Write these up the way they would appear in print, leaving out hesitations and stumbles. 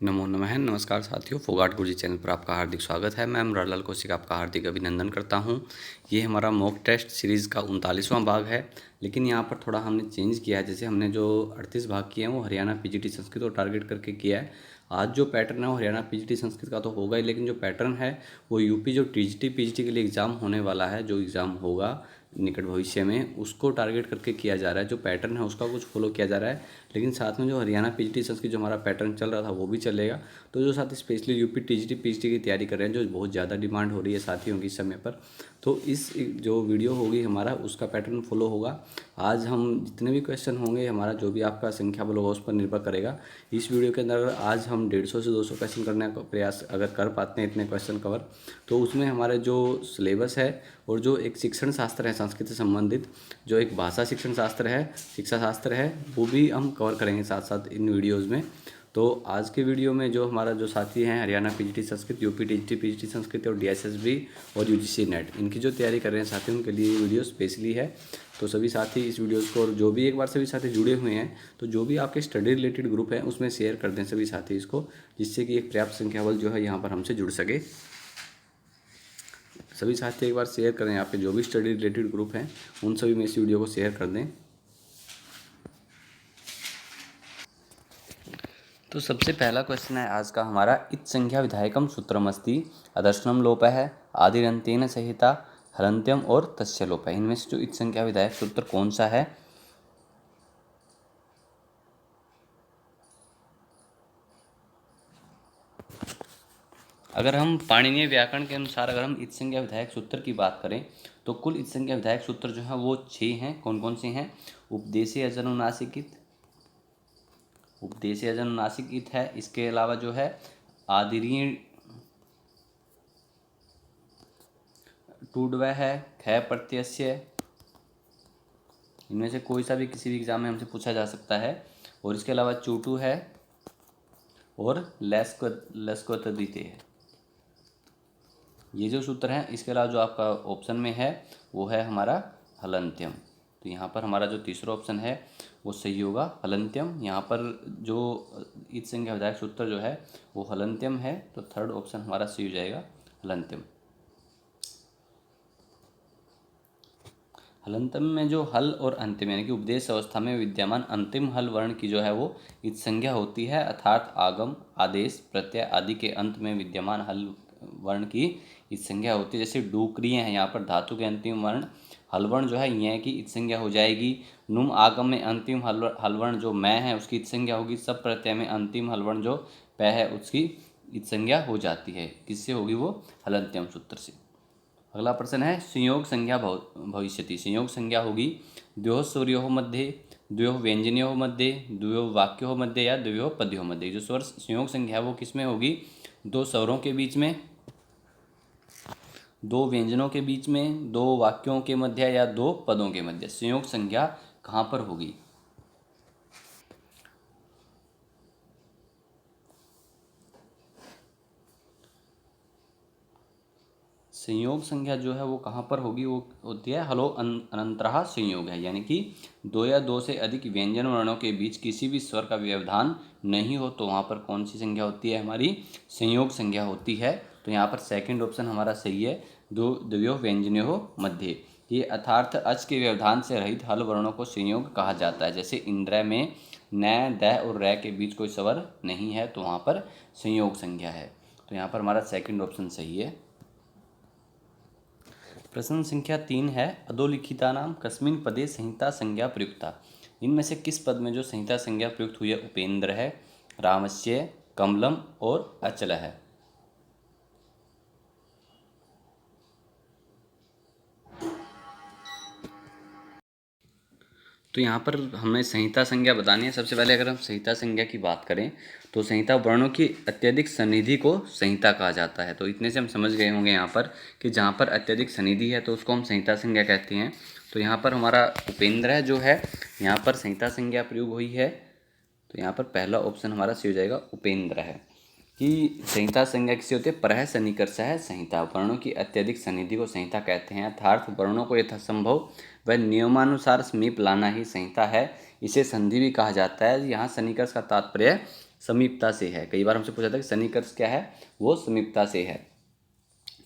नमो नमः। नमस्कार साथियों, फोगाट गुरुजी चैनल पर आपका हार्दिक स्वागत है। मैं अमरलाल कौशिक आपका हार्दिक अभिनंदन करता हूं। ये हमारा मॉक टेस्ट सीरीज़ का 39वां भाग है, लेकिन यहाँ पर थोड़ा हमने चेंज किया है। जैसे हमने जो 38 भाग किए हैं वो हरियाणा पीजीटी संस्कृत को टारगेट करके किया है। आज जो पैटर्न है वो हरियाणा पीजीटी संस्कृत का तो होगा ही, लेकिन जो पैटर्न है वो यूपी जो टीजीटी पीजीटी के लिए एग्ज़ाम होने वाला है, जो एग्ज़ाम होगा निकट भविष्य में, उसको टारगेट करके किया जा रहा है। जो पैटर्न है उसका कुछ फॉलो किया जा रहा है, लेकिन साथ में जो हरियाणा पीजीटी संस्कृत जो हमारा पैटर्न चल रहा था वो भी चलेगा। तो जो साथी स्पेशली यूपी टीजीटी पीजीटी की तैयारी कर रहे हैं, जो बहुत ज़्यादा डिमांड हो रही है साथियों की इस समय पर, तो इस जो वीडियो होगी हमारा उसका पैटर्न फॉलो होगा। आज हम जितने भी क्वेश्चन होंगे, हमारा जो भी आपका संख्या बल होगा उस पर निर्भर करेगा। इस वीडियो के अंदर आज हम 150 से 200 क्वेश्चन करने का प्रयास अगर कर पाते हैं, इतने क्वेश्चन कवर, तो उसमें हमारे जो सिलेबस है और जो एक शिक्षण शास्त्र है संस्कृत से संबंधित, जो एक भाषा शिक्षण शास्त्र है, शिक्षा शास्त्र है, वो भी हम कवर करेंगे साथ साथ इन वीडियोज़ में। तो आज के वीडियो में जो हमारा जो साथी हैं Haryana PGT Sanskrit, UP TGT PGT Sanskrit और डीएसएसबी और यूजीसी नेट, इनकी जो तैयारी कर रहे हैं साथी, उनके लिए वीडियो स्पेशली है। तो सभी साथी इस वीडियोज़ को, और जो भी एक बार सभी साथी जुड़े हुए हैं, तो जो भी आपके स्टडी रिलेटेड ग्रुप है उसमें शेयर कर दें सभी साथी इसको, जिससे कि एक पर्याप्त संख्या बल जो है यहाँ पर हमसे जुड़ सके। सभी साथी एक बार शेयर करें, आपके जो भी स्टडी रिलेटेड ग्रुप हैं उन सभी में इस वीडियो को शेयर कर दें। तो सबसे पहला क्वेश्चन है आज का हमारा, इत संख्या विधायकम सूत्रमस्ति अदर्शनम लोपः आदिरंतेन संहिता हलंत्यम और तस्य लोपः। इनमें से जो इत संख्या विधायक सूत्र कौन सा है? अगर हम पाणिनीय व्याकरण के अनुसार अगर हम इत संज्ञा विधायक सूत्र की बात करें तो कुल इत संज्ञा विधायक सूत्र जो है वो 6 हैं। कौन कौन से हैं? उपदेशीय अजनुनासिकित, उपदेशीय अजनुनासिकित है। इसके अलावा जो है आदिरीय टूडवह है, ख प्रत्यय, इनमें से कोई सा भी किसी भी एग्जाम में हमसे पूछा जा सकता है। और इसके अलावा चूटू है और लस्को तदिते है। ये जो सूत्र हैं, इसके अलावा जो आपका ऑप्शन में है वो है हमारा हलंत्यम। तो यहाँ पर हमारा जो तीसरा ऑप्शन है वो सही होगा, हलंत्यम। यहाँ पर जो इत संज्ञा विधायक सूत्र जो है वो हलंत्यम है, तो थर्ड ऑप्शन हमारा सही हो जाएगा, हलंत्यम। हलंत्यम में जो हल और अंतिम यानी कि उपदेश अवस्था में विद्यमान अंतिम हल वर्ण की जो है वो इत संज्ञा होती है, अर्थात आगम, आदेश, प्रत्यय आदि के अंत में विद्यमान हल वर्ण की इत संज्ञा होती है। जैसे डूक्रिय है, यहाँ पर धातु के अंतिम वर्ण हलवर्ण जो है यह की इत संज्ञा हो जाएगी। नुम आगम में अंतिम हलवर्ण जो मैं है उसकी इत संज्ञा होगी। सब प्रत्यय में अंतिम हलवर्ण जो पै है उसकी इत संज्ञा हो जाती है। किससे होगी? वो हलंत्यम सूत्र से। अगला प्रश्न है, संयोग संज्ञा भविष्यति। संयोग संज्ञा होगी द्वयोः स्वरयोः मध्ये, द्वयोः व्यंजनयोः मध्ये, द्वयोः वाक्योः मध्ये या द्वयोः पदयोः मध्ये। जो स्वर संयोग संज्ञा है वो किस में होगी? दो स्वरों के बीच में, दो व्यंजनों के बीच में, दो वाक्यों के मध्य या दो पदों के मध्य संयोग संज्ञा कहाँ पर होगी? संयोग संज्ञा जो है वो कहाँ पर होगी? वो होती है हलो अनंतरः संयोग है, यानी कि दो या दो से अधिक व्यंजन वर्णों के बीच किसी भी स्वर का व्यवधान नहीं हो, तो वहाँ पर कौन सी संज्ञा होती है? हमारी संयोग संज्ञा होती है। तो यहाँ पर सेकंड ऑप्शन हमारा सही है, दो द्वयोः व्यंजनयोः मध्ये। ये अर्थार्थ अच के व्यवधान से रहित हल वर्णों को संयोग कहा जाता है। जैसे इंद्र में न, द और रै के बीच कोई स्वर नहीं है, तो वहाँ पर संयोग संज्ञा है। तो यहाँ पर हमारा सेकंड ऑप्शन सही है। प्रश्न संख्या 3 है, अधोलिखिता नाम कस्मिन पदे संहिता संज्ञा प्रयुक्ता। इनमें से किस पद में जो संहिता संज्ञा प्रयुक्त हुई है? उपेंद्र है, रामस्य, कमलम और अचल है। तो यहाँ पर हमें संहिता संज्ञा बतानी है। सबसे पहले अगर हम संहिता संज्ञा की बात करें तो संहिता वर्णों की अत्यधिक सन्निधि को संहिता कहा जाता है। तो इतने से हम समझ गए होंगे यहाँ पर कि जहाँ पर अत्यधिक सन्निधि है तो उसको हम संहिता संज्ञा कहते हैं। तो यहाँ पर हमारा उपेंद्र है जो है, यहाँ पर संहिता संज्ञा प्रयोग हुई है। तो यहाँ पर पहला ऑप्शन हमारा सही हो जाएगा, उपेंद्र है। कि संहिता संज्ञा किसी होती है? परः सन्निकर्ष है संहिता। वर्णों की अत्यधिक सन्निधि को संहिता कहते हैं, अर्थात वर्णों को यथासंभव वह नियमानुसार समीप लाना ही संहिता है। इसे संधि भी कहा जाता है। यहाँ सन्निकर्ष का तात्पर्य समीपता से है। कई बार हमसे पूछा था कि सन्निकर्ष क्या है, वो समीपता से है।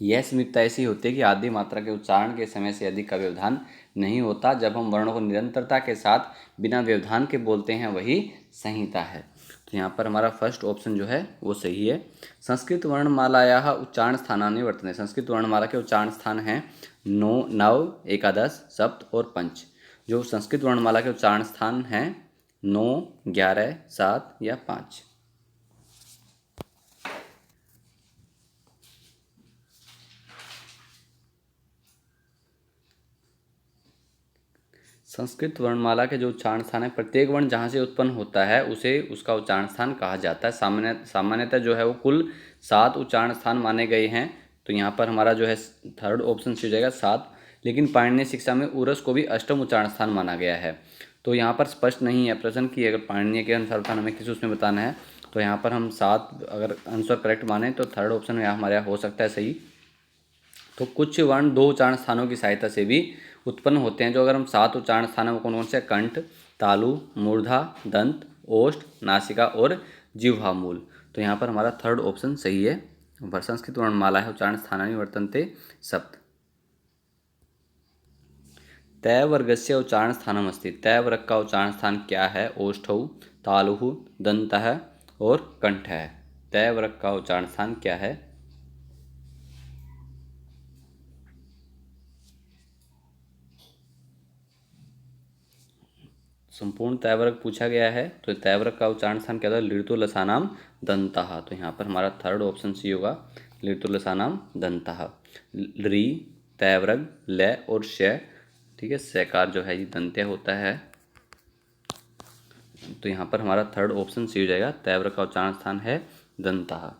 यह समीपता ऐसी होती है कि आदि मात्रा के उच्चारण के समय से अधिक का व्यवधान नहीं होता। जब हम वर्णों को निरंतरता के साथ बिना व्यवधान के बोलते हैं वही संहिता है। तो यहाँ पर हमारा फर्स्ट ऑप्शन जो है वो सही है। संस्कृत वर्णमालायाः उच्चारण स्थानानि वर्तन्ते। संस्कृत वर्णमाला के उच्चारण स्थान हैं नव, एकादश, सप्त और पंच। जो संस्कृत वर्णमाला के उच्चारण स्थान हैं 9, 11, 7 या 5। संस्कृत वर्णमाला के जो उच्चारण स्थान है, प्रत्येक वर्ण जहाँ से उत्पन्न होता है उसे उसका उच्चारण स्थान कहा जाता है। सामान्यतः जो है वो कुल 7 उच्चारण स्थान माने गए हैं। तो यहाँ पर हमारा जो है थर्ड ऑप्शन से हो जाएगा 7। लेकिन पाणिनीय शिक्षा में उरस को भी अष्टम उच्चारण स्थान माना गया है। तो यहाँ पर स्पष्ट नहीं है प्रश्न कि अगर पाणिनीय के अनुसार हमें किस उसमें बताना है। तो यहाँ पर हम 7 अगर आंसर करेक्ट माने तो थर्ड ऑप्शन यहाँ हमारे यहाँ हो सकता है सही। तो कुछ वर्ण 2 उच्चारण स्थानों की सहायता से भी उत्पन्न होते हैं। जो अगर हम 7 उच्चारण स्थान है कौन कौन से, कंठ, तालु, मूर्धा, दंत, ओष्ठ, नासिका और जिह्वा मूल। तो यहाँ पर हमारा थर्ड ऑप्शन सही है। संस्कृत वर्णमाला है उच्चारण स्थानानि वर्तन्ते सप्त। तय वर्गस्य उच्चारण स्थानम अस्ति। तय वर्ग का उच्चारण स्थान क्या है, ओष्ठौ, तालुः, दंतः और कंठ है। तय वर्ग का उच्चारण स्थान क्या है। संपूर्ण तयवर्ग पूछा गया है। तो तयवर्ग का उच्चारण स्थान क्या था, लिट्टुलसानाम दंतः। तो यहाँ पर हमारा थर्ड ऑप्शन सी होगा, लिट्टुलसानाम दंतः। री, तयवर्ग, ल और श, ठीक है, सकार जो है ये दंत्य होता है। तो यहाँ पर हमारा थर्ड ऑप्शन सी हो जाएगा, तयवर्ग का उच्चारण स्थान है दंतः।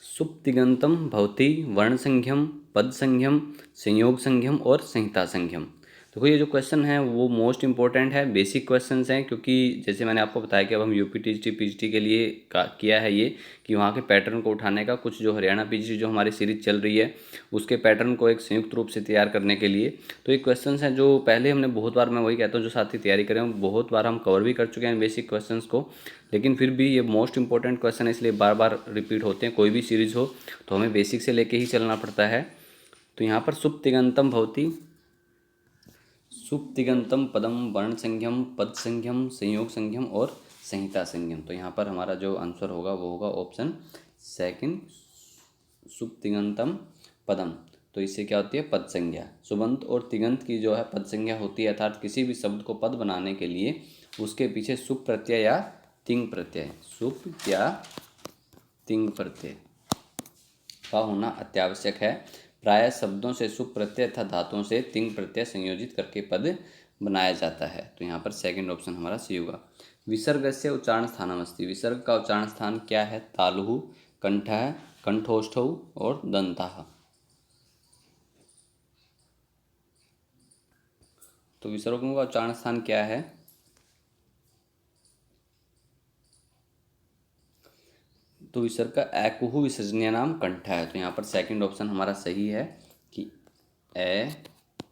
सुप्तिगंतम भवति वर्णसंज्ञम, पदसंज्ञम, संयोग संज्ञम और संहिता संज्ञम। देखो ये जो क्वेश्चन है वो मोस्ट इंपॉर्टेंट है, बेसिक क्वेश्चंस हैं। क्योंकि जैसे मैंने आपको बताया कि अब हम यूपी टीजीटी पीजीटी के लिए किया है ये कि वहाँ के पैटर्न को उठाने का, कुछ जो हरियाणा पीजीटी जो हमारी सीरीज चल रही है उसके पैटर्न को एक संयुक्त रूप से तैयार करने के लिए। तो ये क्वेश्चंस हैं जो पहले हमने बहुत बार, मैं वही कहता हूँ जो साथी तैयारी करें बहुत बार हम कवर भी कर चुके हैं बेसिक क्वेश्चंस को। लेकिन फिर भी ये मोस्ट इंपॉर्टेंट क्वेश्चन है इसलिए बार बार रिपीट होते हैं। कोई भी सीरीज हो तो हमें बेसिक से लेके ही चलना पड़ता है। तो यहाँ पर सुप्तिगंतम भवति, सुप्तिगंतम पदम वर्णसंज्ञम, पदसंज्ञम, संयोग संज्ञम और संहिता संज्ञम। तो यहाँ पर हमारा जो आंसर होगा वो होगा ऑप्शन सेकंड, सुप्तिगंतम पदम। तो इससे क्या होती है, पद संज्ञा। सुबंत और तिगंत की जो है पद संज्ञा होती है, अर्थात किसी भी शब्द को पद बनाने के लिए उसके पीछे सुप प्रत्यय या तिंग प्रत्यय, सुप या तिंग प्रत्यय का होना अत्यावश्यक है। प्रायः शब्दों से सुप प्रत्यय तथा धातुओं से तिंग प्रत्यय संयोजित करके पद बनाया जाता है। तो यहाँ पर सेकंड ऑप्शन हमारा सी होगा। विसर्गस्य उच्चारण स्थानमस्ति। विसर्ग का उच्चारण स्थान क्या है, तालुः, कंठः, कंठोष्ठौ और दंतः। तो विसर्गों का उच्चारण स्थान क्या है, तो विसर्ग का एकुहु विसर्जनीय नाम कंठ है। तो यहाँ पर सेकंड ऑप्शन हमारा सही है कि ए,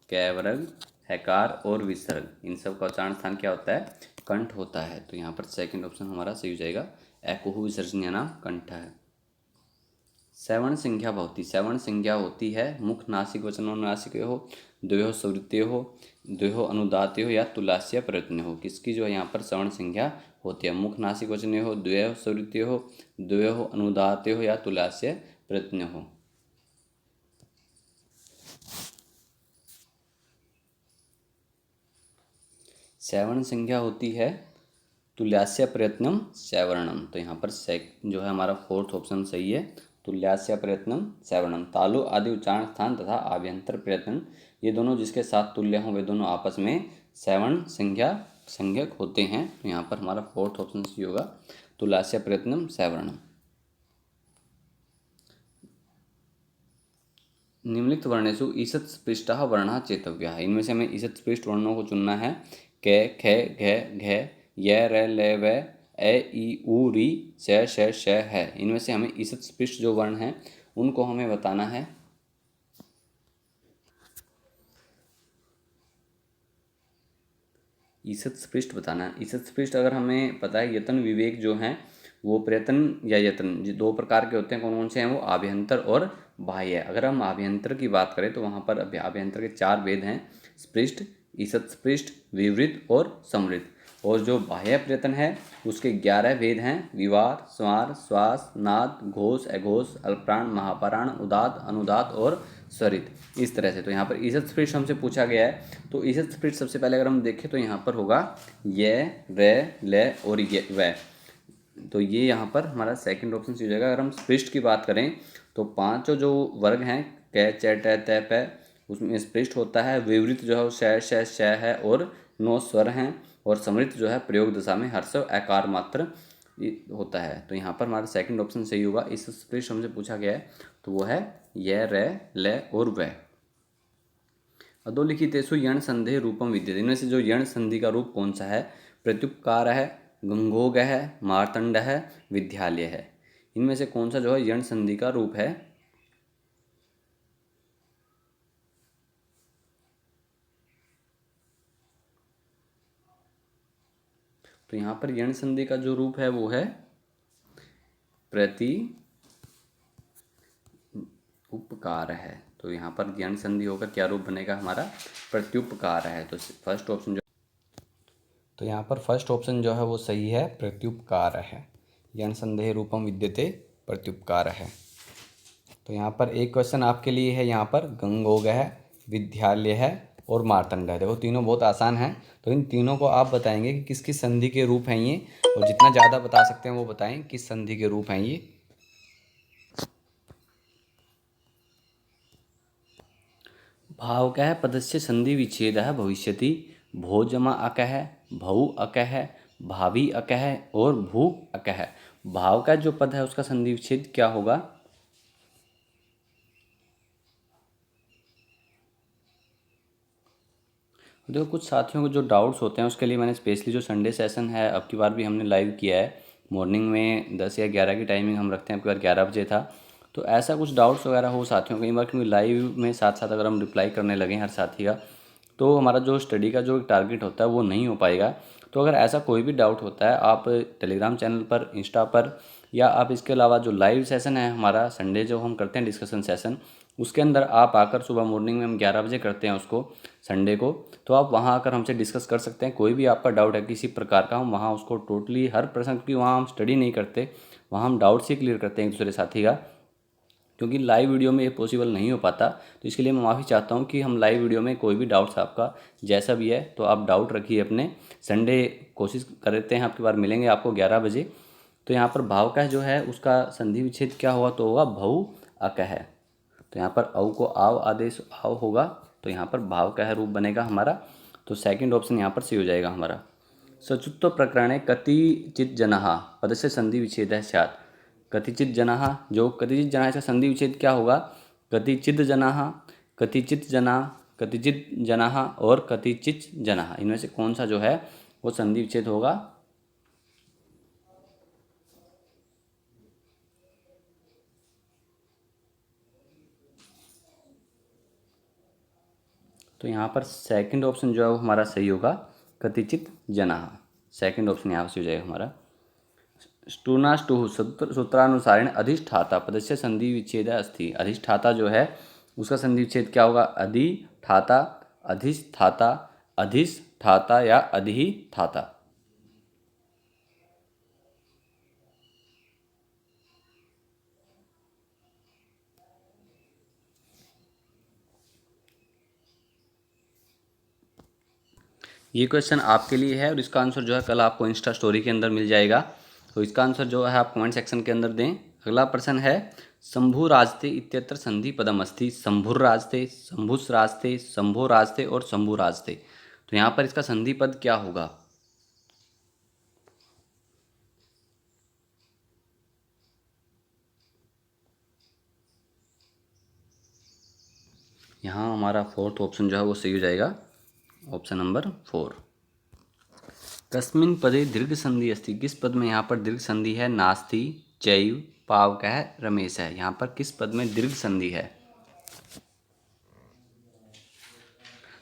कैवर्ग, हकार और विसर्ग, इन सब का उच्चारण स्थान क्या होता है, कंठ होता है। तो यहाँ पर सेकंड ऑप्शन हमारा सही हो जाएगा, एकुहु विसर्जनीय नाम कंठ है। श्रवण संज्ञा भवति। श्रवण संज्ञा होती है मुख नासिक वचनोनुनासिकयोः, द्वयोः स्वरितयोः, द्वयोः अनुदातयोः या तुलास्य प्रयत्नयोः। किसकी जो है यहाँ पर श्रवण संज्ञा होती है, मुख नासिक वचनयोः, द्वयोः स्वरितयोः, द्वयोः अनुदातयोः या तुलास्य प्रयत्नयोः। श्रवण संज्ञा होती है तुल्यास्य प्रयत्नम श्रवणम। तो यहाँ पर जो है हमारा फोर्थ ऑप्शन सही है, तुल्यास्य प्रयत्नम श्रवणम। तालु आदि उच्चारण स्थान तथा आभ्यंतर प्रयत्न, ये दोनों जिसके साथ तुल्य हों वे दोनों आपस में श्रवण संज्ञा संज्ञक होते हैं। तो यहाँ पर हमारा फोर्थ ऑप्शन सही होगा, तुल्यास्य प्रयत्नम श्रवणम। निम्नलिखित वर्णेषु ईषत् स्पृष्टः वर्णः चेतव्यः। इनमें से हमें ईषत् स्पृष्ट वर्णों को चुनना है। क, ख, घ, घ, य, र, ल, व, ए, ई, उ, री, श, श, श है। इनमें से हमें ईषत् स्पृष्ट जो वर्ण हैं उनको हमें बताना है। ईसत स्पृष्ट बताना है। ईसत स्पृष्ट अगर हमें पता है यतन विवेक जो हैं वो प्रयत्न या यत्न जो दो प्रकार के होते हैं, कौन कौन से हैं वो आभ्यंतर और बाह्य। अगर हम आभ्यंतर की बात करें तो वहाँ पर आभ्यंतर के 4 वेद हैं, स्पृष्ट, ईसत स्पृष्ट, विवृत और समृत। और जो बाह्य प्रयत्न है उसके 11 वेद हैं, विवार, स्वार, श्वास, नाद, घोष, अघोष, अल्पप्राण, महाप्राण, उदात, अनुदात और स्वरित। इस तरह से तो यहाँ पर ईसत स्पृष्ट हमसे पूछा गया है, तो ईसत स्पृष्ट सबसे पहले अगर हम देखें तो यहाँ पर होगा य, व, ल और ये व। तो ये यहाँ पर हमारा सेकंड ऑप्शन हो जाएगा। अगर हम स्पृष्ट की बात करें तो पांचों जो वर्ग हैं क, च, ट, त, प, उसमें स्पृष्ट होता है। विवृत जो है वो श, श, श है और 9 स्वर हैं। और समृत जो है प्रयोग दशा में हर्ष आकार मात्र होता है। तो यहाँ पर हमारा सेकंड ऑप्शन सही होगा। इस स्पृष्ट हमसे पूछा गया है तो वो है य, र, ल और व। अधोलिखितेषु यण संधि रूपम विद्यते, इनमें से जो यण संधि का रूप कौन सा है? प्रत्युपकार है, गंगोग है, मार्तंड है, विद्यालय है। इनमें से कौन सा जो है यण संधि का रूप है? तो यहाँ पर यण संधि का जो रूप है वो है प्रति उपकार है। तो यहाँ पर यण संधि होकर क्या रूप बनेगा हमारा? प्रत्युपकार है। तो फर्स्ट ऑप्शन जो, तो यहाँ पर फर्स्ट ऑप्शन जो है वो सही है, प्रत्युपकार है। यण संदेह रूपम विद्यते प्रत्युपकार है। तो यहाँ पर एक क्वेश्चन आपके लिए है, यहाँ पर गंगोग है, विद्यालय है और मार्तंड है। देखो तीनों बहुत आसान हैं, तो इन तीनों को आप बताएंगे कि किस किस संधि के रूप हैं ये, और जितना ज़्यादा बता सकते हैं वो बताएं किस संधि के रूप हैं ये। भाव क्या है? पदस्य संधि विच्छेद है भविष्यति, भोजमा अक है, भऊ अक है, भावी अक है और भू अक है। भाव का जो पद है उसका संधि विच्छेद क्या होगा? देखो कुछ साथियों को जो डाउट्स होते हैं उसके लिए मैंने स्पेशली जो संडे सेशन है अब की बार भी हमने लाइव किया है। मॉर्निंग में 10 या 11 की टाइमिंग हम रखते हैं, अब की बार 11 बजे था। तो ऐसा कुछ डाउट्स वगैरह हो साथियों कई बार, क्योंकि लाइव में साथ साथ अगर हम रिप्लाई करने लगें हर साथी का तो हमारा जो स्टडी का जो टारगेट होता है वो नहीं हो पाएगा। तो अगर ऐसा कोई भी डाउट होता है आप टेलीग्राम चैनल पर, इंस्टा पर, या आप इसके अलावा जो लाइव सेशन है हमारा संडे जो हम करते हैं डिस्कशन सेशन, उसके अंदर आप आकर सुबह मॉर्निंग में हम 11 बजे करते हैं उसको संडे को, तो आप वहाँ आकर हमसे डिस्कस कर सकते हैं। कोई भी आपका डाउट है किसी प्रकार का, हम वहाँ उसको टोटली हर प्रश्न की, वहाँ हम स्टडी नहीं करते, वहाँ हम डाउट्स ही क्लियर करते हैं एक दूसरे साथी का, क्योंकि लाइव वीडियो में ये पॉसिबल नहीं हो पाता। तो इसके लिए मैं माफ़ी चाहता हूँ कि हम लाइव वीडियो में कोई भी डाउट्स आपका जैसा भी है तो आप डाउट रखिए अपने। संडे कोशिश करते हैं आपकी बार मिलेंगे आपको 11 बजे। तो यहाँ पर भाव का जो है उसका संधि विच्छेद क्या हुआ? तो होगा भऊ अक है। तो यहाँ पर औ को आव आदेश आव होगा, तो यहाँ पर भाव का रूप बनेगा हमारा। तो सेकंड ऑप्शन यहाँ पर सही हो जाएगा हमारा। सचुत्व प्रकरणे कतिचित जनाः पदस्य संधि विच्छेद है स्यात्। कतिचित जनाः, जो कतिचित जनाः इसका संधि विच्छेद क्या होगा? कतिचित जनाः, कतिचित जना, कतिचित जनाः और कतिचित जनाः, इनमें से कौन सा जो है वो संधि विच्छेद होगा? तो यहाँ पर सेकंड ऑप्शन जो है वो हमारा सही होगा, कतिचित जनाः। सेकंड ऑप्शन यहाँ से हो जाएगा हमारा। स्टूनाष्टुः सूत्रानुसारेण अधिष्ठाता पदस्य संधि विच्छेद अस्ति। अधिष्ठाता जो है उसका संधि विच्छेद क्या होगा? अधिष्ठाता, अधिष्ठाता, अधिष्ठाता या अधिष्ठाता। ये क्वेश्चन आपके लिए है और इसका आंसर जो है कल आपको इंस्टा स्टोरी के अंदर मिल जाएगा। तो इसका आंसर जो है आप कमेंट सेक्शन के अंदर दें। अगला प्रश्न है, शंभु राजते इत्यत्र संधि पदम अस्ति। शंभुर राजते, शंभुस राजते, शंभो राजते और शंभु राजते। तो यहाँ पर इसका संधि पद क्या होगा? यहाँ हमारा फोर्थ ऑप्शन जो है वो सही हो जाएगा, ऑप्शन नंबर 4। कस्मिन् पदे दीर्घ संधि अस्ति। किस पद में यहाँ पर दीर्घ संधि है? नास्ति, चैव, पाव का है, रमेश है। यहाँ पर किस पद में दीर्घ संधि है?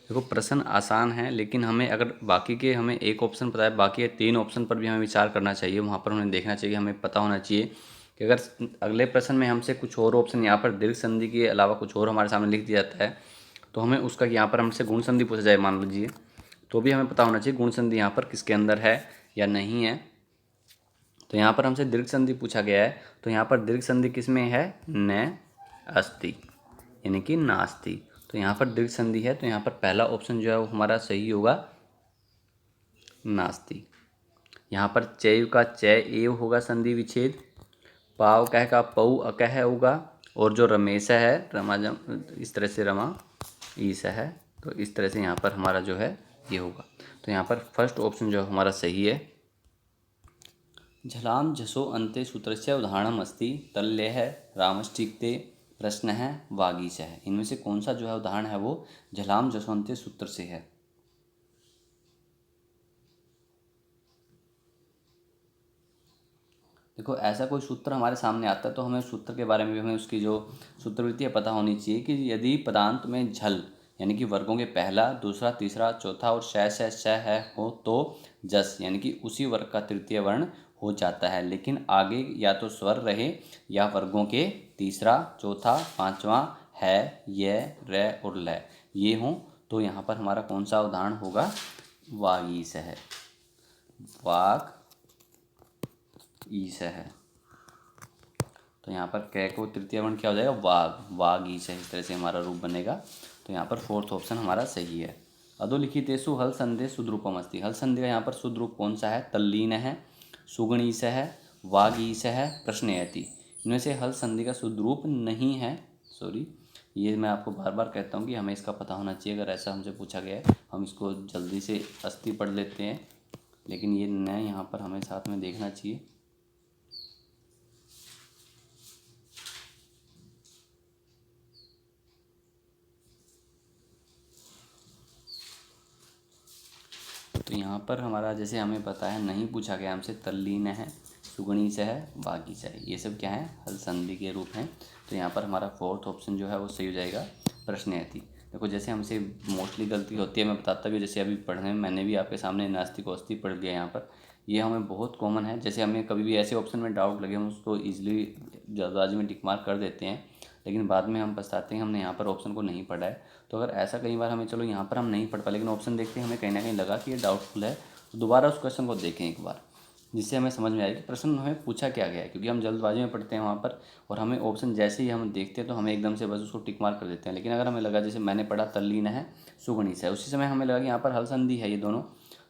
देखो प्रश्न आसान है, लेकिन हमें अगर बाकी के हमें एक ऑप्शन पता है, बाकी 3 ऑप्शन पर भी हमें विचार करना चाहिए। वहाँ पर हमें देखना चाहिए, हमें पता होना चाहिए कि अगर अगले प्रश्न में हमसे कुछ और ऑप्शन यहाँ पर दीर्घ संधि के अलावा कुछ और हमारे सामने लिख दिया जाता है, तो हमें उसका यहाँ पर हमसे गुण संधि पूछा जाए मान लीजिए, तो भी हमें पता होना चाहिए गुण संधि यहाँ पर किसके अंदर है या नहीं है। तो यहाँ पर हमसे दीर्घ संधि पूछा गया है, तो यहाँ पर दीर्घ संधि किस में है, न अस्ति, यानी कि नास्ति। तो यहाँ पर दीर्घ संधि है, तो यहाँ पर पहला ऑप्शन जो है वो हमारा सही होगा, नास्ति। यहाँ पर चैव का चै एव होगा संधि विच्छेद, पाव कह का पऊ अकह होगा, और जो रमेश है रमा इस तरह से रमा ईस है, तो इस तरह से यहाँ पर हमारा जो है ये होगा। तो यहाँ पर फर्स्ट ऑप्शन जो हमारा सही है। झलाम झसो अन्ते सूत्रस्य उदाहरणम अस्ति तल्यः रामश्चित्ते प्रश्न है वागीश है। इनमें से कौन सा जो है उदाहरण है वो झलाम झसो अन्ते सूत्र से है। देखो ऐसा कोई सूत्र हमारे सामने आता है तो हमें सूत्र के बारे में भी हमें उसकी जो सूत्रवृत्ति है पता होनी चाहिए कि यदि पदांत में झल यानी कि वर्गों के पहला दूसरा तीसरा चौथा और श है हो तो जस यानी कि उसी वर्ग का तृतीय वर्ण हो जाता है, लेकिन आगे या तो स्वर रहे या वर्गों के तीसरा चौथा पांचवा है ये रे और ल ये हों, तो यहाँ पर हमारा कौन सा उदाहरण होगा, वागीश है, वाग ईश है। तो यहाँ पर कै को तृतीय वर्ण क्या हो जाएगा, वाग, वाग ईश है, इस तरह से हमारा रूप बनेगा। तो यहाँ पर फोर्थ ऑप्शन हमारा सही है। अधोलिखितेषु हल संधि शुद्ध रूपम अस्ति। हल संधि का यहाँ पर शुद्ध रूप कौन सा है, तल्लीन है, सुगणीश है, वाग ईश है, प्रश्नयति। इनमें से हल संधि का शुद्ध रूप नहीं है, सॉरी, ये मैं आपको बार बार कहता हूँ कि हमें इसका पता होना चाहिए। अगर ऐसा हमसे पूछा गया है हम इसको जल्दी से अस्ति पढ़ लेते हैं, लेकिन ये न यहाँ पर हमें साथ में देखना चाहिए। तो यहाँ पर हमारा जैसे हमें पता है नहीं पूछा गया हमसे, तल्लीन है, सुगणी से है, बागी से है, ये सब क्या है, हल संधि के रूप हैं। तो यहाँ पर हमारा फोर्थ ऑप्शन जो है वो सही हो जाएगा, प्रश्नयति। देखो जैसे हमसे मोस्टली गलती होती है, मैं बताता भी, जैसे अभी पढ़ने में मैंने भी आपके सामने नास्ति को अस्ति पढ़ लिया यहाँ पर, ये हमें बहुत कॉमन है। जैसे हमें कभी भी ऐसे ऑप्शन में डाउट लगे हम उसको ईजिली जल्दबाजी में टिक मार्क कर देते हैं, लेकिन बाद में हम पछताते हैं हमने यहाँ पर ऑप्शन को नहीं पढ़ा है। तो अगर ऐसा कई बार हमें, चलो यहाँ पर हम नहीं पढ़ पाए लेकिन ऑप्शन देखते हमें कहीं ना कहीं लगा कि ये डाउटफुल है, तो दोबारा उस क्वेश्चन को देखें एक बार, जिससे हमें समझ में आए कि प्रश्न हमें पूछा क्या गया है। क्योंकि हम जल्दबाजी में पढ़ते हैं वहाँ पर, और हमें ऑप्शन जैसे ही हम देखते हैं तो हमें एकदम से बस उसको टिक मार्क कर देते हैं। लेकिन अगर हमें लगा, जैसे मैंने पढ़ा तल्लीन है, सुगणीश है, उसी समय हमें लगा कि यहाँ पर हल संधि है ये दोनों,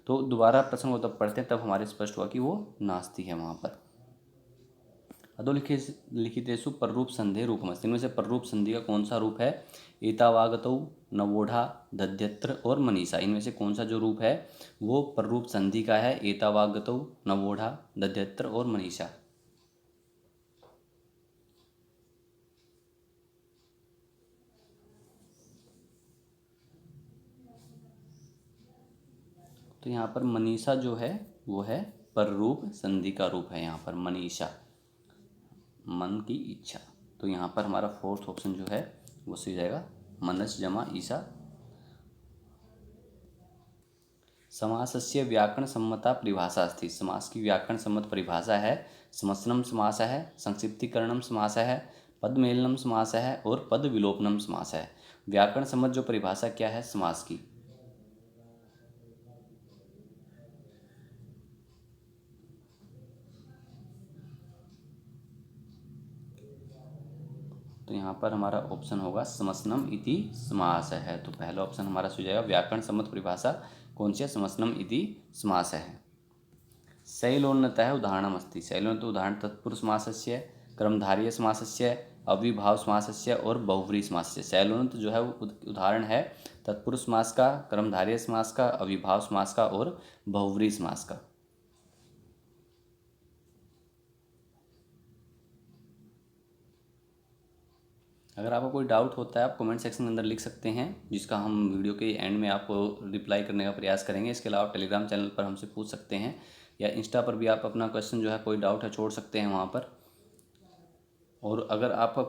तो दोबारा प्रश्न को तब पढ़ते हैं तब हमारे स्पष्ट हुआ कि वो नास्ति है वहाँ पर। अधोलिखितेषु पररूप संधि रूपमस्ति। इनमें से पररूप संधि का कौन सा रूप है, एतावागतौ, नवोढ़ा, दध्यत्र और मनीषा। इनमें से कौन सा जो रूप है वो पररूप संधि का है, एतावागतौ, नवोढ़ा, दध्यत्र और मनीषा। तो यहाँ पर मनीषा जो है वो है पररूप संधि का रूप है, यहाँ पर मनीषा, मन की इच्छा। तो यहाँ पर हमारा फोर्थ ऑप्शन जो है वो सही जाएगा, मनस जमा ईशा। समासस्य व्याकरण सम्मता परिभाषा अस्ति। समास की व्याकरण सम्मत परिभाषा है, समसनम समास है, संक्षिप्तीकरणम समास है, पदमेलनम समास है और पद विलोपनम समास है। व्याकरण सम्मत जो परिभाषा क्या है समास की, तो यहाँ पर हमारा ऑप्शन होगा समसनम इति समास है। तो पहला ऑप्शन हमारा सही जाएगा, व्याकरण सम्मत परिभाषा कौन सी है, समसनम इति समास है। शैलोन्नतः उदाहरणमस्ति। शैलोन्नत उदाहरण तत्पुरुष समासस्य, कर्मधारय समासस्य, अविभाव समासस्य और बहुव्रीहि समासस्य। शैलोन्नत जो है वो उदाहरण है तत्पुरुष समास का, कर्मधारय समास का, अविभाव समास का और बहुव्रीहि समास का। अगर आपको कोई डाउट होता है आप कमेंट सेक्शन के अंदर लिख सकते हैं, जिसका हम वीडियो के एंड में आपको रिप्लाई करने का प्रयास करेंगे। इसके अलावा टेलीग्राम चैनल पर हमसे पूछ सकते हैं, या इंस्टा पर भी आप अपना क्वेश्चन जो है, कोई डाउट है, छोड़ सकते हैं वहाँ पर। और अगर आपको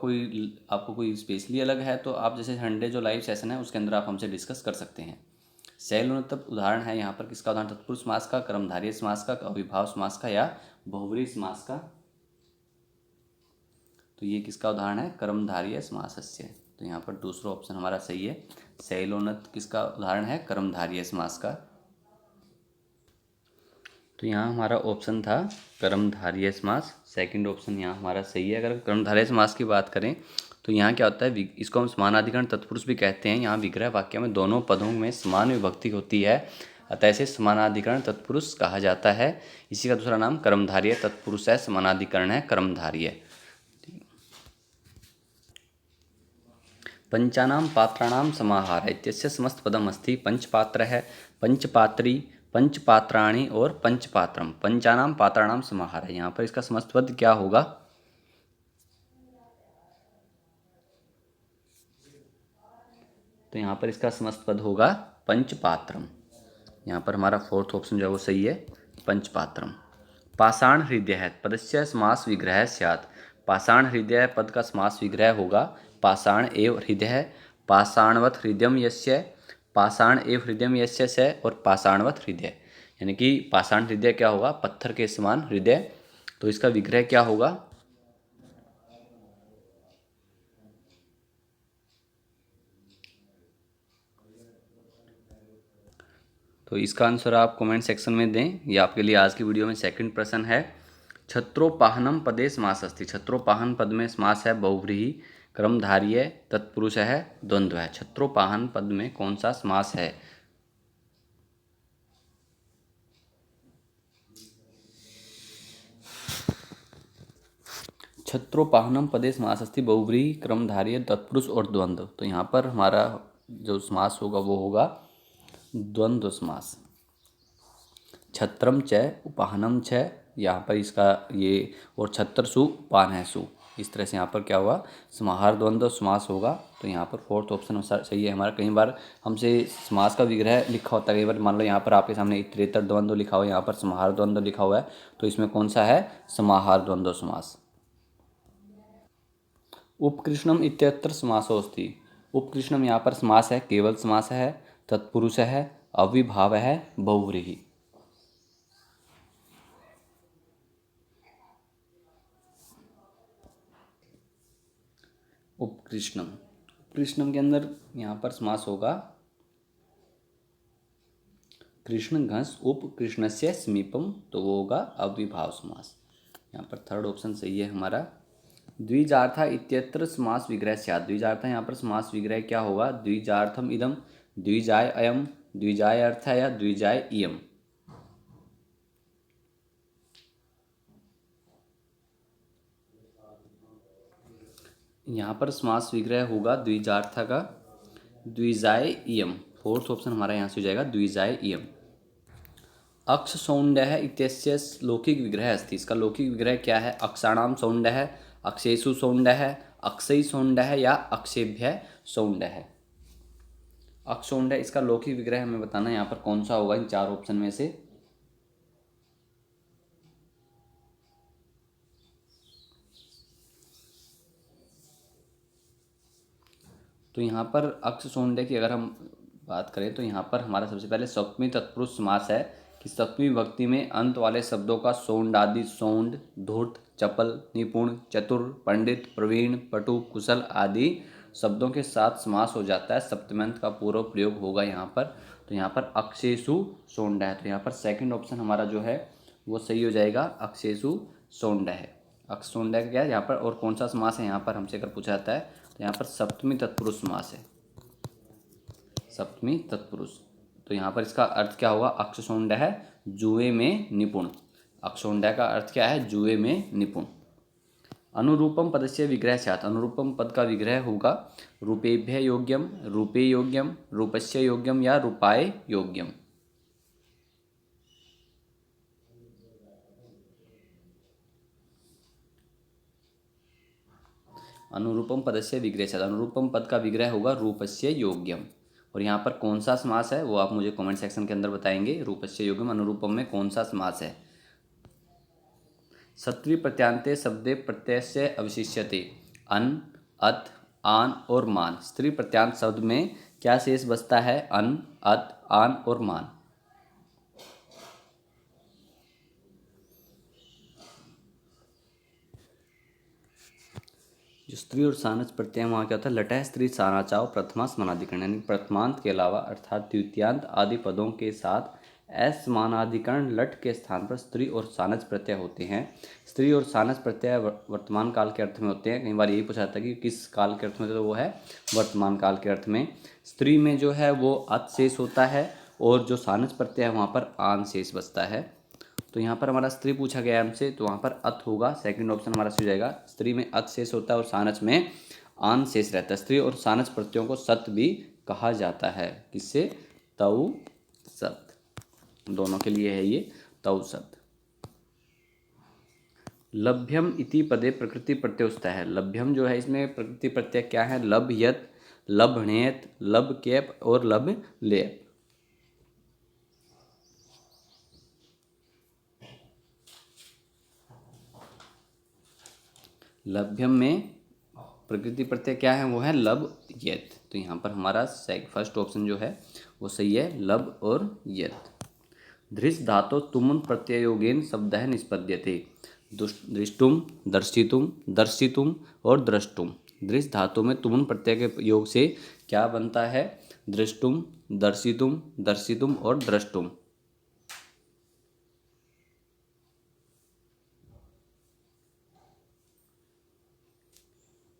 कोई स्पेशली अलग है तो आप जैसे संडे जो लाइव सेशन है उसके अंदर आप हमसे डिस्कस कर सकते हैं। शैलोन्नत उदाहरण है यहाँ पर किसका उदाहरण, तत्पुरुष समास का, कर्मधारय समास का, अविभाव समास का या बहुव्रीहि समास का। तो ये किसका उदाहरण है, कर्मधारय समासस्य। तो यहाँ पर दूसरा ऑप्शन हमारा सही है। शैलोन्नत किसका उदाहरण है, कर्मधारय समास का। तो यहाँ हमारा ऑप्शन था कर्मधारय समास, सेकंड ऑप्शन यहाँ हमारा सही है। अगर कर्मधारय समास की बात करें तो यहाँ क्या होता है, इसको हम समानाधिकरण तत्पुरुष भी कहते हैं। यहाँ विग्रह वाक्य में दोनों पदों में समान विभक्ति होती है, अतः इसे समानाधिकरण तत्पुरुष कहा जाता है। इसी का दूसरा नाम कर्मधारय तत्पुरुष है, समानाधिकरण है कर्मधारय। पंचानाम पात्राणाम समाहार इत्यस्य समस्त पदम अस्ति। पंचपात्र है, पंचपात्री, पंचपात्राणि और पंचपात्रम। पंचानाम पात्राणाम समाहार है, यहाँ पर इसका समस्त पद क्या होगा। तो यहाँ पर इसका समस्त पद होगा पंचपात्रम। यहाँ पर हमारा फोर्थ ऑप्शन जो है वो सही है, पंचपात्रम। पाषाण हृदय है पदस्य समास विग्रह स्यात्। पाषाण हृदय पद का समास विग्रह होगा पाषाण एव हृदय, पाषाणवत हृदयम यस्य, पाषाण एव हृदयम यस्य से और पाषाणवत हृदय। यानी कि पाषाण हृदय क्या होगा, पत्थर के समान हृदय। तो इसका विग्रह क्या होगा। तो इसका आंसर आप कमेंट सेक्शन में दें। ये आपके लिए आज की वीडियो में सेकंड प्रश्न है। छत्रोपाहनम पदे समास अस्ति। छत्रोपाहन पद में समास है बहुव्रीहि, कर्मधारय, तत्पुरुष है, द्वंद्व है। छत्रोपाहन पद में कौन सा समास है। छत्रोपाहनम पदे समास अस्ति बहुव्रीहि, कर्मधारय, तत्पुरुष और द्वंद्व। तो यहाँ पर हमारा जो समास होगा वो होगा द्वंद्व समास। छत्रम च उपाहनम च, यहाँ पर इसका ये, और छत्र सु उपान है सु, इस तरह से यहाँ पर क्या हुआ, समाहार द्वंद्व समास होगा। तो यहाँ पर फोर्थ ऑप्शन सही है हमारा। कई बार हमसे समास का विग्रह लिखा होता है, कई बार मान लो यहाँ पर आपके सामने इतरेतर द्वंद्व लिखा हुआ है, यहाँ पर समाहार द्वंद्व लिखा हुआ है, तो इसमें कौन सा है, समाहार द्वंद्व समास। उपकृष्णम इत्यत्र समासोऽस्ति। उपकृष्णम यहाँ पर समास है, केवल समास है, तत्पुरुष है, अविभाव है, बहुव्रीहि। उपकृष्णम, उपकृष्णम के अंदर यहाँ पर समास होगा कृष्ण घस उप कृष्णस्य समीपम, तो वो होगा अविभाव समास। यहाँ पर थर्ड ऑप्शन सही है हमारा। द्विजार्था इत्यत्र समास विग्रह स्यात्। द्विजार्था यहाँ पर समास विग्रह क्या होगा, द्विजार्थम इदम, द्विजाय अयम, द्विजाय अर्थ या द्विजाय इयम। यहाँ पर समास विग्रह होगा द्विजार्था का द्विजाय इयम। फोर्थ ऑप्शन हमारा यहाँ से हो जाएगा द्विजाय इयम। अक्ष सौंडः इत्यस्य लौकिक विग्रह अस्ति। इसका लौकिक विग्रह क्या है, अक्षाणाम सौंडः, अक्षेषु सौंडः, अक्षय सौंडः या अक्षेभ्य सौंडः। अक्षौंडः इसका लौकिक विग्रह हमें बताना है यहाँ पर कौन सा होगा इन चार ऑप्शन में से। तो यहाँ पर अक्ष सौंडः की अगर हम बात करें तो यहाँ पर हमारा सबसे पहले सप्तमी तत्पुरुष समास है कि सप्तमी विभक्ति में अंत वाले शब्दों का सौंड आदि, सौंड, धूर्त, चपल, निपुण, चतुर, पंडित, प्रवीण, पटु, कुशल आदि शब्दों के साथ समास हो जाता है। सप्तम्यंत का पूर्व प्रयोग होगा यहाँ पर। तो यहाँ पर अक्षेषु सौंडः, तो यहाँ पर सेकंड ऑप्शन हमारा जो है वो सही हो जाएगा, अक्षेषु सौंडः। अक्ष सौंडः क्या है यहाँ पर, और कौन सा समास है यहाँ पर हमसे अगर पूछा जाता है तो यहाँ पर सप्तमी तत्पुरुष समास है, सप्तमी तत्पुरुष। तो यहाँ पर इसका अर्थ क्या होगा, अक्षसौंडः जुए में निपुण। अक्षसौंडः का अर्थ क्या है, जुए में निपुण। अनुरूपम पदस्य विग्रह स्यात्। अनुरूपम पद का विग्रह होगा रूपेभ्य योग्यम, रूपे योग्यम, रूपस्य योग्यम या रूपाय योग्यम। अनुरूपम पदस्य विग्रह स्यात्। अनुरूपम पद का विग्रह होगा रूपस्य योग्यम। और यहाँ पर कौन सा समास है वो आप मुझे कमेंट सेक्शन के अंदर बताएंगे। रूपस्य योग्यम अनुरूपम में कौन सा समास है। सत्वी प्रत्यांते शब्दे प्रत्ययस्य अवशिष्यते अन, अत, आन और मान। स्त्री प्रत्यांत शब्द में क्या शेष बचता है? अन, अत, आन और मान। जो स्त्री और सानच प्रत्यय वहाँ क्या होता है? लटह स्त्री सानाचाओ प्रथमा समानाधिकरण, यानी प्रथमांत के अलावा अर्थात द्वितीयांत आदि पदों के साथ असमानाधिकरण लट के स्थान पर स्त्री और सानच प्रत्यय होते हैं। स्त्री और सानच प्रत्यय वर्तमान काल के अर्थ में होते हैं। कई बार यही पूछा जाता है कि किस काल के अर्थ में, तो वो है वर्तमान काल के अर्थ में। स्त्री में जो है वो अत शेष होता है और जो सानच प्रत्यय है वहाँ पर आन शेष बचता है। तो यहाँ पर हमारा स्त्री पूछा गया है हमसे, तो वहाँ पर अत होगा। सेकंड ऑप्शन हमारा सही हो जाएगा। स्त्री में अत शेष होता है और सानच में आन शेष रहता है। स्त्री और सानच प्रत्ययों को सत भी कहा जाता है। किससे? तऊ सत, दोनों के लिए है ये तऊ सत। लभ्यम इति पदे प्रकृति प्रत्यय उस्ता है। लभ्यम जो है इसमें प्रकृति प्रत्यय क्या है? लब यत, लब णेत, लब केप और लब लेप। लभ्यम में प्रकृति प्रत्यय क्या है? वो है लब यत। तो यहाँ पर हमारा फर्स्ट ऑप्शन जो है वो सही है, लब और यत। धृष धातो तुमुन प्रत्ययोगेन शब्दः निष्पद्यते। दृष्टुम, दर्शितुम, दर्शितुम और द्रष्टुम। दृष धातु में तुमुन प्रत्यय के योग से क्या बनता है? दृष्टुम, दर्शितुम, दर्शितुम और द्रष्टुम।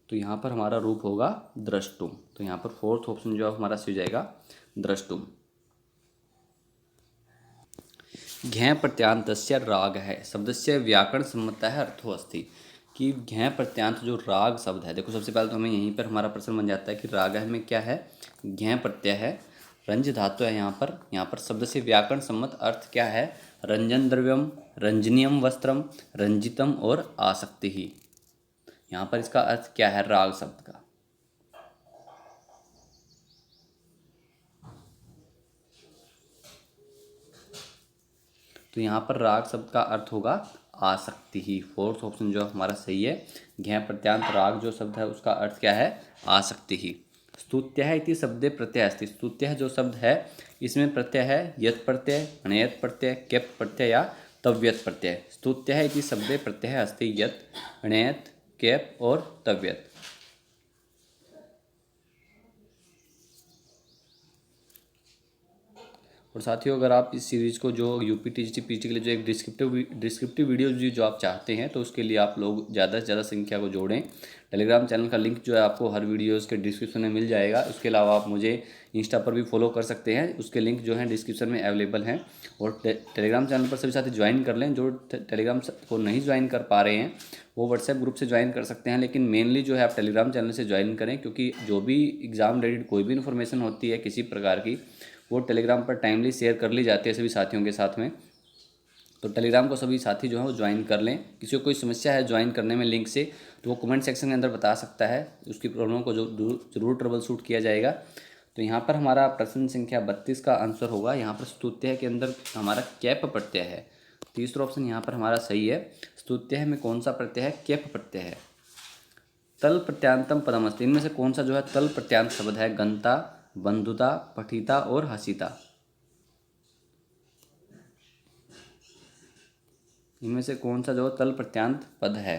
तो यहाँ पर हमारा रूप होगा द्रष्टुम। तो यहाँ पर फोर्थ ऑप्शन जो हमारा सही हो जाएगा, द्रष्टुम। घै प्रत्यांतस्य राग है शब्दस्य व्याकरण सम्मतः अर्थो अस्ति। कि घै प्रत्यांत जो राग शब्द है, देखो सबसे पहले तो हमें यहीं पर हमारा प्रश्न बन जाता है कि राग है में क्या है? घै प्रत्यय है, रंज धातु है यहाँ पर शब्द से व्याकरण सम्मत अर्थ क्या है? रंजन द्रव्यम, रंजनीयम वस्त्रम, रंजितम और आसक्ति ही। यहाँ पर इसका अर्थ क्या है राग शब्द का? तो यहाँ पर राग शब्द का अर्थ होगा आसक्ति ही। फोर्थ ऑप्शन जो हमारा सही है। घै प्रत्यांत राग जो शब्द है उसका अर्थ क्या है? आसक्ति ही। स्तुत्यः इति शब्दे प्रत्यय अस्ति। स्तुत्यः जो शब्द है इसमें प्रत्यय है यत् प्रत्यय, अणयत् प्रत्यय, केप प्रत्यय या तव्यत् प्रत्यय। स्तुत्यः इति शब्दे प्रत्यय अस्ति यत्, अणयत्, केप और तव्यत्। और साथियों अगर आप इस सीरीज़ को जो यूपी टीजीटी पीटी के लिए जो एक डिस्क्रिप्टिव वीडियो जो आप चाहते हैं तो उसके लिए आप लोग ज़्यादा से ज़्यादा संख्या को जोड़ें। टेलीग्राम चैनल का लिंक जो है आपको हर वीडियोज़ के डिस्क्रिप्शन में मिल जाएगा। उसके अलावा आप मुझे इंस्टा पर भी फॉलो कर सकते हैं, उसके लिंक जो है डिस्क्रिप्शन में अवेलेबल हैं। और टेलीग्राम चैनल पर सभी साथी ज्वाइन कर लें। जो टेलीग्राम को नहीं ज्वाइन कर पा रहे हैं वो व्हाट्सएप ग्रुप से ज्वाइन कर सकते हैं, लेकिन मेनली जो है आप टेलीग्राम चैनल से ज्वाइन करें, क्योंकि जो भी एग्ज़ाम रिलेटेड कोई भी इन्फॉर्मेशन होती है किसी प्रकार की वो टेलीग्राम पर टाइमली शेयर कर ली जाती है सभी साथियों के साथ में। तो टेलीग्राम को सभी साथी जो है वो ज्वाइन कर लें। किसी को कोई समस्या है ज्वाइन करने में लिंक से तो वो कमेंट सेक्शन के अंदर बता सकता है, उसकी प्रॉब्लम को जो जरूर ट्रबल शूट किया जाएगा। तो यहाँ पर हमारा प्रश्न संख्या 32 का आंसर होगा। यहाँ पर स्तुत्य के अंदर हमारा कैप प्रत्यय है। तीसरा ऑप्शन यहाँ पर हमारा सही है। स्तुत्य में कौन सा प्रत्यय है? कैप प्रत्यय है। तल प्रत्यांतम पदमस्ति। इनमें से कौन सा जो है तल प्रत्यांत शब्द है? गंता, बंधुता, पठिता और हसीता। इनमें से कौन सा जो तल प्रत्यांत पद है?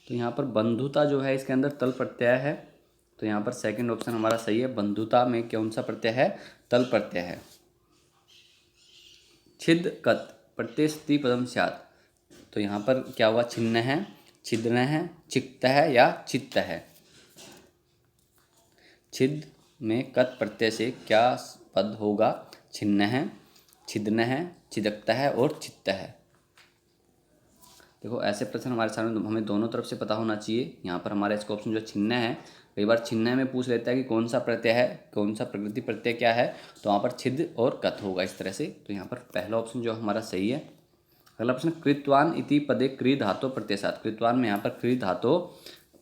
तो यहाँ पर बंधुता जो है इसके अंदर तल प्रत्यय है। तो यहाँ पर सेकंड ऑप्शन हमारा सही है। बंधुता में कौन सा प्रत्यय है? तल प्रत्यय है। छिद कत प्रत्यय स्त्री पदम स्यात्। तो यहाँ पर क्या हुआ? छिन्न है, छिद्न है, चित्त है या चित्त है। छिद में कत प्रत्यय से क्या पद होगा? छिन्न है, छिद्न है, छिदकता है और चित्त है। देखो ऐसे प्रश्न हमारे सामने हमें दोनों तरफ से पता होना चाहिए। यहाँ पर हमारा इसका ऑप्शन जो छिन्न है, कई बार छिन्न में पूछ लेता है कि कौन सा प्रत्यय है, कौन सा प्रकृति प्रत्यय क्या है, तो वहाँ पर छिद और कत होगा इस तरह से। तो यहाँ पर पहला ऑप्शन जो हमारा सही है। अगला प्रश्न, कृतवान इति पदे क्री धातो प्रत्यय साथ। कृतवान में यहाँ पर क्री धातो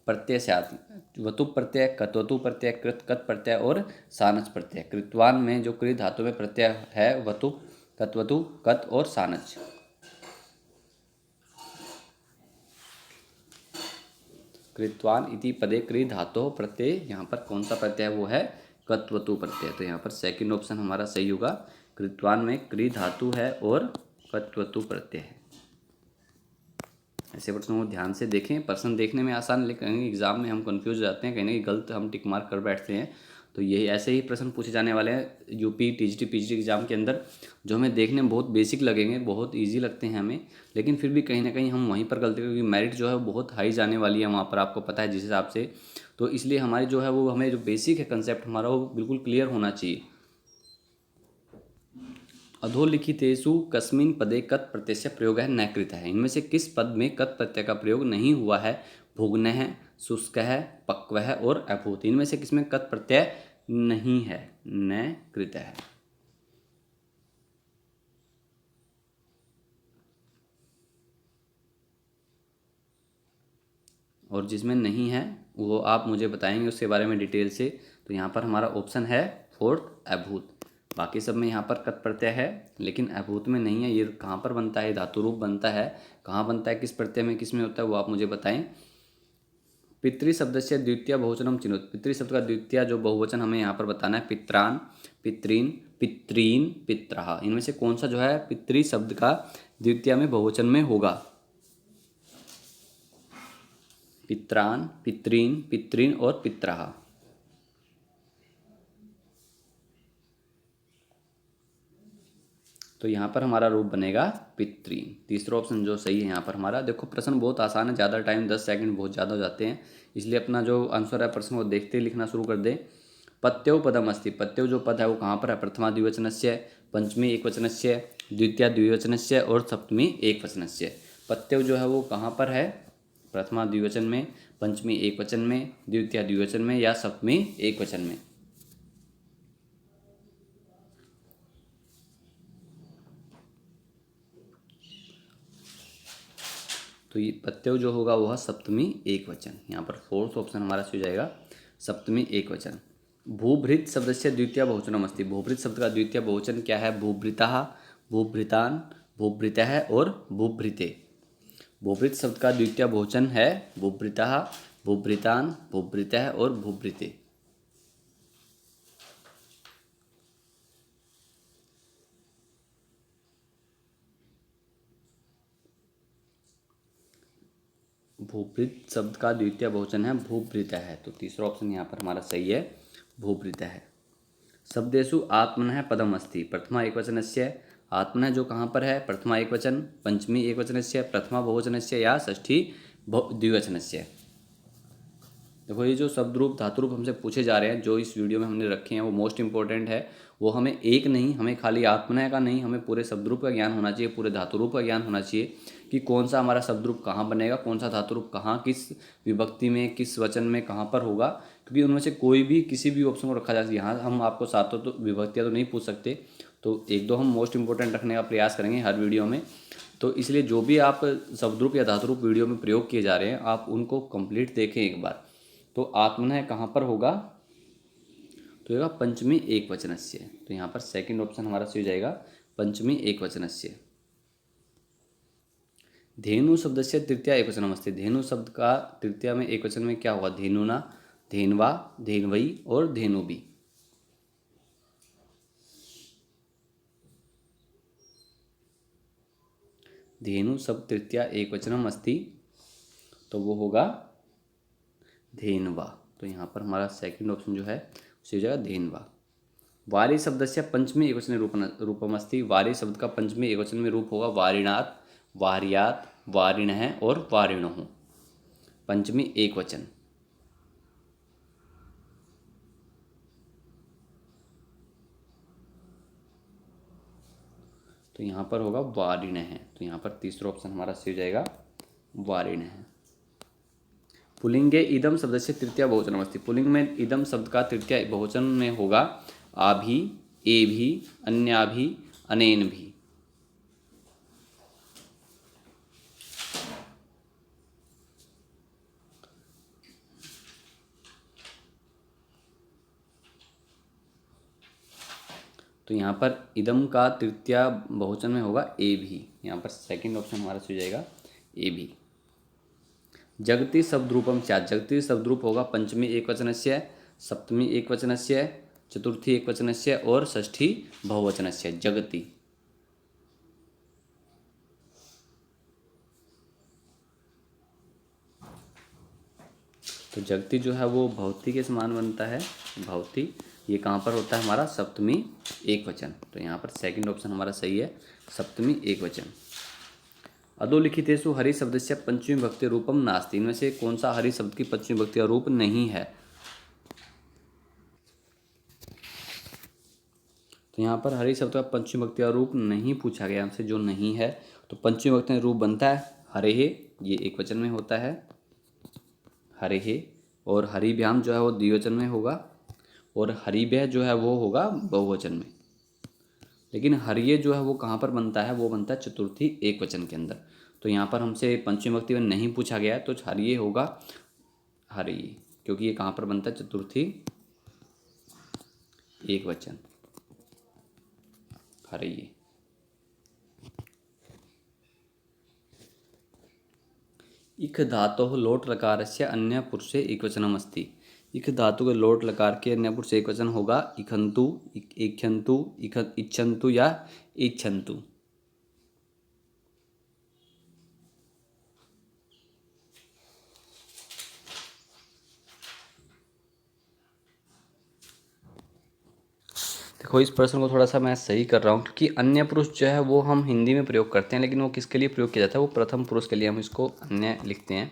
प्रत्यय से आती है। वतु प्रत्यय, कतवतु प्रत्यय, कृत कत प्रत्यय और सानच प्रत्यय। कृतवान में जो कृ धातु में प्रत्यय है वतु, कतवतु, कत और सानच। कृतवान इति पदे कृ धातु प्रत्यय, यहाँ पर कौन सा प्रत्यय है वो है कत्वतु प्रत्यय। तो यहाँ पर सेकंड ऑप्शन हमारा सही होगा। कृतवान में कृ धातु है और कत्वतु प्रत्यय है। ऐसे प्रश्नों को ध्यान से देखें। प्रश्न देखने में आसान, लेकिन कहीं एग्जाम में हम कंफ्यूज हो जाते हैं, कहीं ना कहीं गलत हम टिक मार्क कर बैठते हैं। तो यही ऐसे ही प्रश्न पूछे जाने वाले हैं यूपी टीजीटी पीजीटी एग्जाम के अंदर, जो हमें देखने में बहुत बेसिक लगेंगे, बहुत इजी लगते हैं हमें, लेकिन फिर भी कहीं ना कहीं हम वहीं पर गलती, क्योंकि मेरिट जो है वो बहुत हाई जाने वाली है वहाँ पर, आपको पता है जिस हिसाब से। तो इसलिए हमारी जो है वो, हमें जो बेसिक है कंसेप्ट हमारा, वो बिल्कुल क्लियर होना चाहिए। अधोलिखितेषु कस्मिन् पदे कत प्रत्यय प्रयोग है न कृतः है। इनमें से किस पद में कत प्रत्यय का प्रयोग नहीं हुआ है? भुग्नः, शुष्कः, पक्वः और अभूत। इनमें से किसमें कत प्रत्यय नहीं है? न कृतः है। और जिसमें नहीं है वो आप मुझे बताएंगे उसके बारे में डिटेल से। तो यहाँ पर हमारा ऑप्शन है फोर्थ, अभूत। बाकी सब में यहाँ पर कत प्रत्यय है, लेकिन अभूत में नहीं है। ये कहाँ पर बनता है? धातु रूप बनता है। कहाँ बनता है, किस प्रत्यय में, किस में होता है, वो आप मुझे बताएं। पितृ शब्द से द्वितीय बहुवचनम चिन्हित। पितृ शब्द का द्वितीय जो बहुवचन हमें यहाँ पर बताना है, पित्रान, पितृन, पितृन, पित्रहा। इनमें से कौन सा जो है पितृ शब्द का द्वितीय में बहुवचन में होगा? पित्रान, पितृन, पितृन और पित्रहा। तो यहाँ पर हमारा रूप बनेगा पितृन। तीसरा ऑप्शन जो सही है यहाँ पर हमारा। देखो प्रश्न बहुत आसान है, ज़्यादा टाइम 10 सेकंड बहुत ज़्यादा हो जाते हैं, इसलिए अपना जो आंसर है प्रश्न को देखते ही लिखना शुरू कर दें। पत्यौ पदम अस्ति। पत्यौ जो पद है वो कहाँ पर है? प्रथमा द्विवचनस्य, पंचमी एकवचनस्य, द्वितीय द्विवचनस्य और सप्तमी एकवचनस्य। पत्यौ जो है वो कहाँ पर है? प्रथमा द्विवचन में, पंचमी एकवचन में, द्वितीय द्विवचन में या सप्तमी एकवचन में। तो ये प्रत्यय जो होगा वह सप्तमी एकवचन। यहाँ पर फोर्थ ऑप्शन हमारा सही हो जाएगा, सप्तमी एकवचन। भूभृत शब्द से द्वितीय बहुवचनम अस्ति। भूभृत शब्द का द्वितीय बहुवचन क्या है? भूभृतः, भूभृतान, भूभृतः और भूभृते। भूभृत शब्द का द्वितीय बहुवचन है भूभृतः, भूभृतान, भूभृतः और भूभृते। भूभृत शब्द का द्वितीय बहुवचन है भूभृतः है। तो तीसरा ऑप्शन यहाँ पर हमारा सही है, भूभृतः है। शब्देषु आत्मनः पदम अस्ति। प्रथमा एकवचनस्य। आत्मनः जो कहाँ पर है? प्रथमा एकवचन, पंचमी एकवचनस्य, प्रथमा बहुवचनस्य या षष्ठी द्विवचनस्य। देखो ये जो शब्द रूप धातु रूप हमसे पूछे जा रहे हैं, जो इस वीडियो में हमने रखे हैं, वो मोस्ट इंपॉर्टेंट है। वो हमें एक नहीं, हमें खाली आत्मनय का नहीं, हमें पूरे शब्द रूप का ज्ञान होना चाहिए, पूरे धातु रूप का ज्ञान होना चाहिए कि कौन सा हमारा शब्द रूप कहाँ बनेगा, कौन सा धातु रूप कहाँ, किस विभक्ति में, किस वचन में, कहाँ पर होगा। क्योंकि उनमें से कोई भी किसी भी ऑप्शन को रखा जा सकता है। यहाँ हम आपको सातों तो विभक्तियाँ तो नहीं पूछ सकते, तो एक दो हम मोस्ट इंपॉर्टेंट रखने का प्रयास करेंगे हर वीडियो में। तो इसलिए जो भी आप शब्द रूप या धातु रूप वीडियो में प्रयोग किए जा रहे हैं, आप उनको कंप्लीट देखें एक बार। तो आत्मनः कहाँ पर होगा? तो होगा पंचमी एकवचनस्य। तो यहाँ पर सेकंड ऑप्शन हमारा सही हो जाएगा, पंचमी एकवचनस्य। धेनु शब्द से तृतीय एकवचनम अस्ति। धेनु शब्द का तृतीय में एकवचन में क्या होगा? धेनुना, धेनवा, धेनवई और धेनुबी। धेनु शब्द तृतीय एकवचनम अस्ति, तो वो होगा धेनवा। तो यहाँ पर हमारा सेकंड ऑप्शन जो है उसी जगह धेनवा। वारी शब्द से पंचमी एकवचन रूपम अस्ति। वारी शब्द का पंचमी एकवचन में रूप होगा वारिणात, वारियात, वारिणः और वारिणुः। पंचमी एकवचन। तो यहाँ पर होगा वारिणः। तो यहाँ पर तीसरा ऑप्शन हमारा सही हो जाएगा, वारिणः। पुलिंगे इदम शब्द से तृतीय बहुवचनम अस्ति। पुलिंग में इदम शब्द का तृतीय बहुवचन में होगा आभि, एभि, अन्याभि, अनेन भी। तो यहाँ पर इदम का तृतीया बहुवचन में होगा ए भी। यहाँ पर सेकंड ऑप्शन हमारा सही हो जाएगा ए भी। जगति शब्दरूपम स्यात्, जगति शब्दरूप होगा पंचमी एकवचनस्य, सप्तमी एकवचनस्य, चतुर्थी एकवचनस्य और षष्ठी बहुवचनस्य। जगति, तो जगति जो है वो भवती के समान बनता है। भवती ये कहाँ पर होता है हमारा? सप्तमी एकवचन। तो यहाँ पर सेकंड ऑप्शन हमारा सही है, सप्तमी एकवचन। अधोलिखितेषु हरि शब्दस्य पंचमी विभक्ति रूपम नास्ति, इनमें से कौन सा हरि शब्द की पंचमी विभक्ति का रूप नहीं है? तो यहाँ पर हरि शब्द का पंचमी विभक्ति का रूप नहीं पूछा गया हमसे, जो नहीं है। तो पंचमी विभक्ति में रूप बनता है हरेः, ये एक वचन में होता है हरेः, और हरिभ्याम जो है वो द्विवचन में होगा, और हरिभ्यः जो है वो होगा बहुवचन में। लेकिन हरिये जो है वो कहाँ पर बनता है? वो बनता है चतुर्थी एक वचन के अंदर। तो यहाँ पर हमसे पंचमी विभक्ति में नहीं पूछा गया है, तो हरिये होगा हरिये, क्योंकि ये कहाँ पर बनता है? चतुर्थी एक वचन, हरिये। इख धातोः लोट लकारस्य अन्य पुरुषे एकवचनम् अस्ति। इख धातु के लोट लकार के अन्य पुरुष एकवचन होगा इखन्तु, इख्यन्तु, इच्छन्तु या इच्छन्तु। देखो इस प्रश्न को थोड़ा सा मैं सही कर रहा हूँ, क्योंकि अन्य पुरुष जो है वो हम हिंदी में प्रयोग करते हैं, लेकिन वो किसके लिए प्रयोग किया जाता है? वो प्रथम पुरुष के लिए हम इसको अन्य लिखते हैं।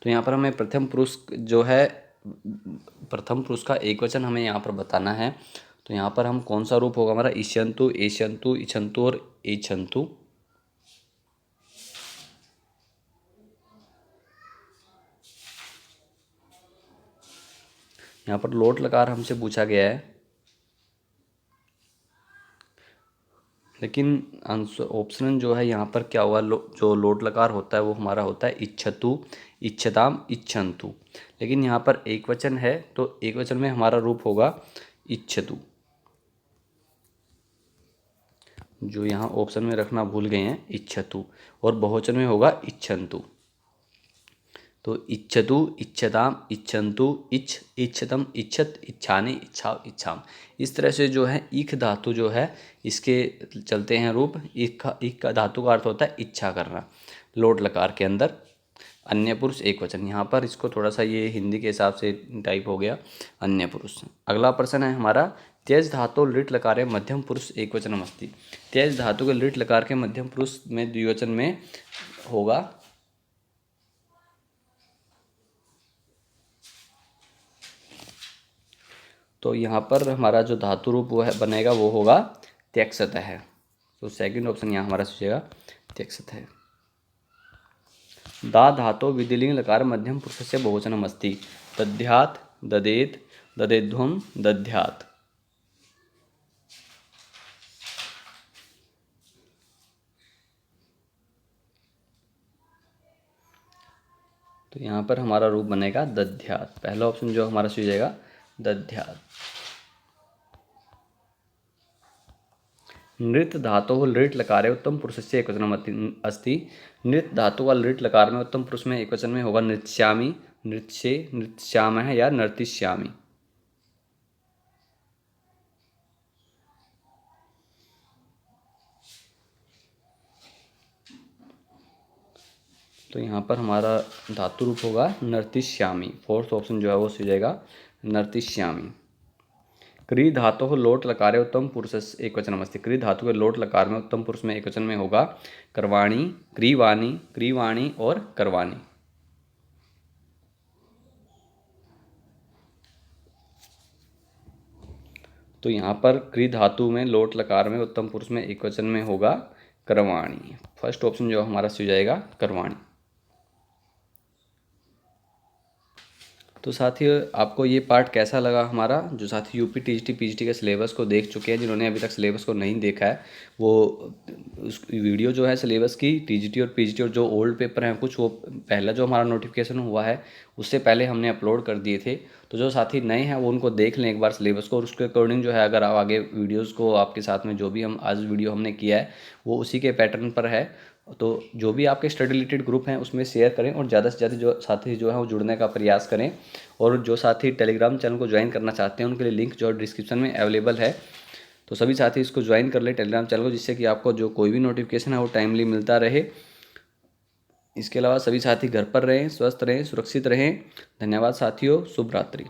तो यहाँ पर हमें प्रथम पुरुष जो है, प्रथम पुरुष का एक वचन हमें यहाँ पर बताना है। तो यहाँ पर हम कौन सा रूप होगा हमारा? इष्यन्तु, एष्यन्तु, इच्छन्तु और एच्छन्तु। यहाँ पर लोट लकार हमसे पूछा गया है, लेकिन आंसर ऑप्शन जो है यहाँ पर क्या हुआ? जो लोट लकार होता है वो हमारा होता है इच्छतु, इच्छताम, इच्छन्तु। लेकिन यहाँ पर एक वचन है, तो एक वचन में हमारा रूप होगा इच्छतु। जो यहाँ ऑप्शन में रखना भूल गए हैं, इच्छतु, और बहुवचन में होगा इच्छन्तु। तो इच्छतु, इच्छताम, इच्छन्तु, इच्छतम, इच्छत, इच्छानि, इच्छा, इच्छाम। इस तरह से जो है ईख धातु जो है इसके चलते हैं रूप। ईख का धातु का अर्थ होता है इच्छा करना, लोट लकार के अंदर अन्य पुरुष एक वचन। यहाँ पर इसको थोड़ा सा ये हिंदी के हिसाब से टाइप हो गया अन्य पुरुष। अगला प्रश्न है हमारा, त्यज धातु लिट लकारे मध्यम पुरुष एक वचनम अस्ति। त्यज धातु के लिट लकार के मध्यम पुरुष में द्विवचन में होगा, तो यहाँ पर हमारा जो धातु रूप वो है बनेगा वो होगा त्यक्सतः है। तो सेकंड ऑप्शन यहाँ हमारा सोचेगा त्यक्सतः। दा धातो विधिलिंग लकार मध्यम पुरुषस्य बहुवचनम अस्ति। दध्यात्, ददेत, ददेध्वम, दध्यात्। तो यहाँ पर हमारा रूप बनेगा दध्यात्। पहला ऑप्शन जो हमारा सही हो जाएगा दध्यात्। नृत धातु लृट लकारे उत्तम पुरुषस्य एकवचनम अस्ति। नृत धातु का लृट लकार में उत्तम पुरुष में एकवचन में होगा नृत्यामि, नृत्ये, नृत्यामः या नर्तिष्यामि। तो यहाँ पर हमारा धातु रूप होगा नर्तिष्यामि। फोर्थ ऑप्शन जो है वो सही हो जाएगा नर्तिष्यामि। क्री धातु लोट लकारे उत्तम पुरुष एक वचनम अस्ति। क्री धातु के लोट लकार में उत्तम पुरुष में एक वचन में होगा करवाणी, क्रीवाणी, क्रीवाणी और करवाणी। तो यहाँ पर क्री धातु में लोट लकार में उत्तम पुरुष में एक वचन में होगा करवाणी। फर्स्ट ऑप्शन जो हमारा सही हो जाएगा करवाणी। तो साथियों आपको ये पार्ट कैसा लगा हमारा, जो साथी यूपी टीजीटी पीजीटी के सिलेबस को देख चुके हैं, जिन्होंने अभी तक सिलेबस को नहीं देखा है वो उस वीडियो जो है सिलेबस की टीजीटी और पीजीटी और जो ओल्ड पेपर हैं कुछ, वो पहला जो हमारा नोटिफिकेशन हुआ है उससे पहले हमने अपलोड कर दिए थे। तो जो साथी नए हैं वो उनको देख लें एक बार सिलेबस को, और उसके अकॉर्डिंग जो है अगर आप आगे वीडियोज़ को आपके साथ में जो भी हम आज वीडियो हमने किया है वो उसी के पैटर्न पर है, तो जो भी आपके स्टडी रिलेटेड ग्रुप हैं उसमें शेयर करें और ज़्यादा से ज़्यादा जो साथी जो है वो जुड़ने का प्रयास करें। और जो साथी टेलीग्राम चैनल को ज्वाइन करना चाहते हैं उनके लिए लिंक जो डिस्क्रिप्शन में अवेलेबल है, तो सभी साथी इसको ज्वाइन कर लें टेलीग्राम चैनल को, जिससे कि आपको जो कोई भी नोटिफिकेशन है वो टाइमली मिलता रहे। इसके अलावा सभी साथी घर पर रहें, स्वस्थ रहें, सुरक्षित रहें। धन्यवाद साथियों, शुभ रात्रि।